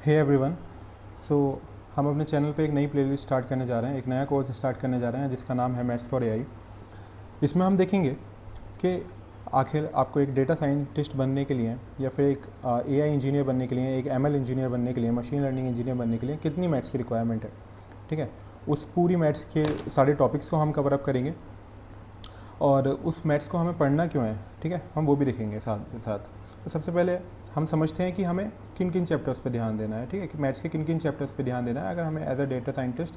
Hey everyone. सो हम अपने channel पे एक नई प्लेलिस्ट स्टार्ट करने जा रहे हैं, एक नया कोर्स स्टार्ट करने जा रहे हैं जिसका नाम है मैथ्स फॉर एआई। इसमें हम देखेंगे कि आखिर आपको एक डेटा साइंटिस्ट बनने के लिए या फिर एक एआई इंजीनियर बनने के लिए, एक एमएल इंजीनियर बनने के लिए, मशीन लर्निंग इंजीनियर बनने के लिए कितनी मैथ्स की रिक्वायरमेंट है। ठीक है, उस पूरी मैथ्स के सारे टॉपिक्स को हम कवर अप करेंगे और उस मैथ्स को हमें पढ़ना क्यों है, ठीक है, हम वो भी देखेंगे साथ साथ। तो सबसे पहले हम समझते हैं कि हमें किन किन चैप्टर्स पे ध्यान देना है, ठीक है, कि मैथ्स के किन किन चैप्टर्स पे ध्यान देना है अगर हमें एज अ डेटा साइंटिस्ट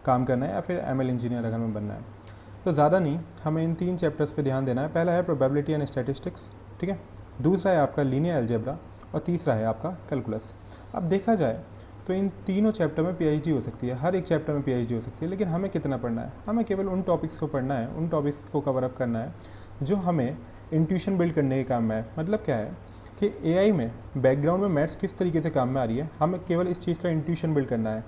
काम करना है या फिर एमएल इंजीनियर अगर हमें बनना है। तो ज़्यादा नहीं, हमें इन 3 चैप्टर्स पे ध्यान देना है। पहला है प्रोबेबिलिटी एंड स्टैटिस्टिक्स, ठीक है, दूसरा है आपका लीनियर अलजेब्रा और तीसरा है आपका कैलकुलस। अब देखा जाए तो इन तीनों चैप्टर में पीएचडी हो सकती है, हर एक चैप्टर में पीएचडी हो सकती है, लेकिन हमें कितना पढ़ना है? हमें केवल उन टॉपिक्स को पढ़ना है, उन टॉपिक्स को कवर अप करना है जो हमें इंट्यूशन बिल्ड करने के काम में है। मतलब क्या है कि एआई में बैकग्राउंड में मैथ्स किस तरीके से काम में आ रही है, हमें केवल इस चीज़ का इंट्यूशन बिल्ड करना है।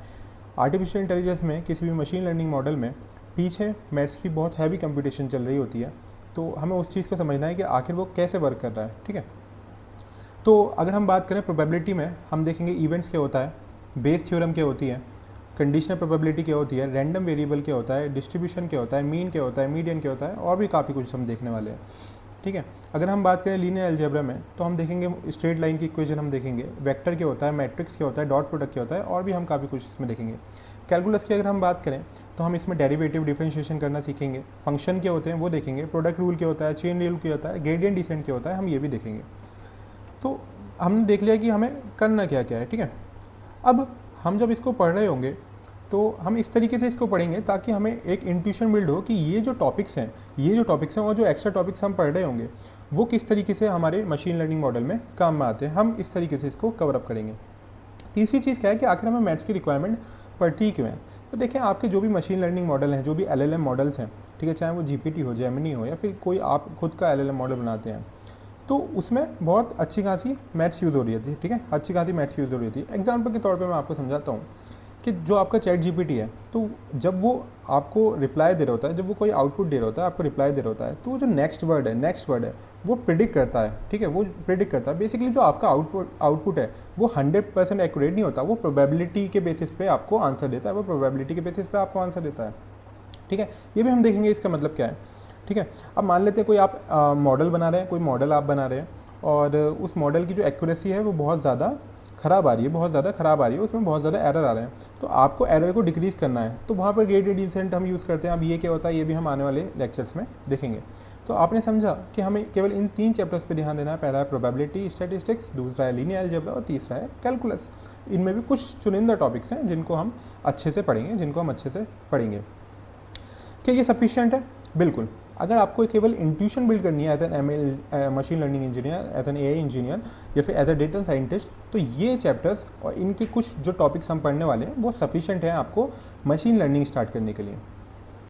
आर्टिफिशियल इंटेलिजेंस में, किसी भी मशीन लर्निंग मॉडल में पीछे मैथ्स की बहुत हैवी कंप्यूटेशन चल रही होती है, तो हमें उस चीज़ को समझना है कि आखिर वो कैसे वर्क कर रहा है। ठीक है, तो अगर हम बात करें प्रोबेबिलिटी में, हम देखेंगे इवेंट्स क्या होता है, बेस थ्योरम क्या होती है, कंडीशनल प्रोबेबिलिटी क्या होती है, रैंडम वेरिएबल क्या होता है, डिस्ट्रीब्यूशन क्या होता है, मीन क्या होता है, मीडियन क्या होता है, और भी काफ़ी कुछ हम देखने वाले हैं। ठीक है, अगर हम बात करें लीनियर अलजेब्रा में तो हम देखेंगे स्ट्रेट लाइन की इक्वेशन हम देखेंगे, वेक्टर क्या होता है, मैट्रिक्स क्या होता है, डॉट प्रोडक्ट क्या होता है, और भी हम काफ़ी कुछ इसमें देखेंगे। कैलकुलस की अगर हम बात करें तो हम इसमें डेरिवेटिव डिफरेंशिएशन करना सीखेंगे, फंक्शन क्या होते हैं वो देखेंगे, प्रोडक्ट रूल क्या होता है, चेन रूल क्या होता है, ग्रेडियंट डिसेंट क्या होता है, हम ये भी देखेंगे। तो हमने देख लिया कि हमें करना क्या क्या है। ठीक है, अब हम जब इसको पढ़ रहे होंगे तो हम इस तरीके से इसको पढ़ेंगे ताकि हमें एक इंट्यूशन बिल्ड हो कि ये जो टॉपिक्स हैं और जो एक्स्ट्रा टॉपिक्स हम पढ़ रहे होंगे वो किस तरीके से हमारे मशीन लर्निंग मॉडल में काम में आते हैं। हम इस तरीके से इसको कवर अप करेंगे। तीसरी चीज़ क्या है कि आखिर हमें मैथ्स की रिक्वायरमेंट पड़ती ही क्यों है। तो देखें, आपके जो भी मशीन लर्निंग मॉडल हैं, जो भी एलएलएम मॉडल्स हैं, ठीक है, चाहे वो जीपीटी हो, जेमिनी हो, या फिर कोई आप खुद का एलएलएम मॉडल बनाते हैं, तो उसमें बहुत अच्छी खासी मैथ्स यूज़ हो रही थी। ठीक है, अच्छी खासी मैथ्स यूज़ हो रही थी। एग्जाम्पल के तौर पे मैं आपको समझाता हूँ कि जो आपका चैट जीपीटी है, तो जब वो आपको रिप्लाई दे रहा होता है, जब वो कोई आउटपुट दे रहा होता है, आपको रिप्लाई दे रहा होता है, तो वो जो नेक्स्ट वर्ड है वो प्रिडिक्ट करता है। ठीक है, वो प्रिडिक्ट करता है। बेसिकली जो आपका आउटपुट है वो 100% एक्यूरेट नहीं होता, वो प्रोबेबिलिटी के बेसिस पे आपको आंसर देता है, वो प्रोबेबिलिटी के बेसिस पे आपको आंसर देता है। ठीक है, ये भी हम देखेंगे इसका मतलब क्या है। ठीक है, अब मान लेते हैं कोई आप मॉडल बना रहे हैं, कोई मॉडल आप बना रहे हैं और उस मॉडल की जो एक्यूरेसी है वो बहुत ज़्यादा ख़राब आ रही है, उसमें बहुत ज़्यादा एरर आ रहे हैं, तो आपको एरर को डिक्रीज़ करना है, तो वहाँ पर ग्रेडियंट डिसेंट हम यूज़ करते हैं। अब ये क्या होता है ये भी हम आने वाले लेक्चर्स में देखेंगे। तो आपने समझा कि हमें केवल इन 3 चैप्टर्स पे ध्यान देना है। पहला है प्रोबेबिलिटी स्टैटिस्टिक्स, दूसरा है लीनियर अलजेब्रा और तीसरा है कैलकुलस। इनमें भी कुछ चुनिंदा टॉपिक्स हैं जिनको हम अच्छे से पढ़ेंगे। क्या ये सफिशिएंट है? बिल्कुल। अगर आपको केवल इंट्यूशन बिल्ड करनी है as an ML machine learning engineer, as an AI engineer या फिर एज अ डेटा साइंटिस्ट, तो ये चैप्टर्स और इनके कुछ जो टॉपिक्स हम पढ़ने वाले हैं वो सफिशिएंट हैं आपको मशीन लर्निंग स्टार्ट करने के लिए।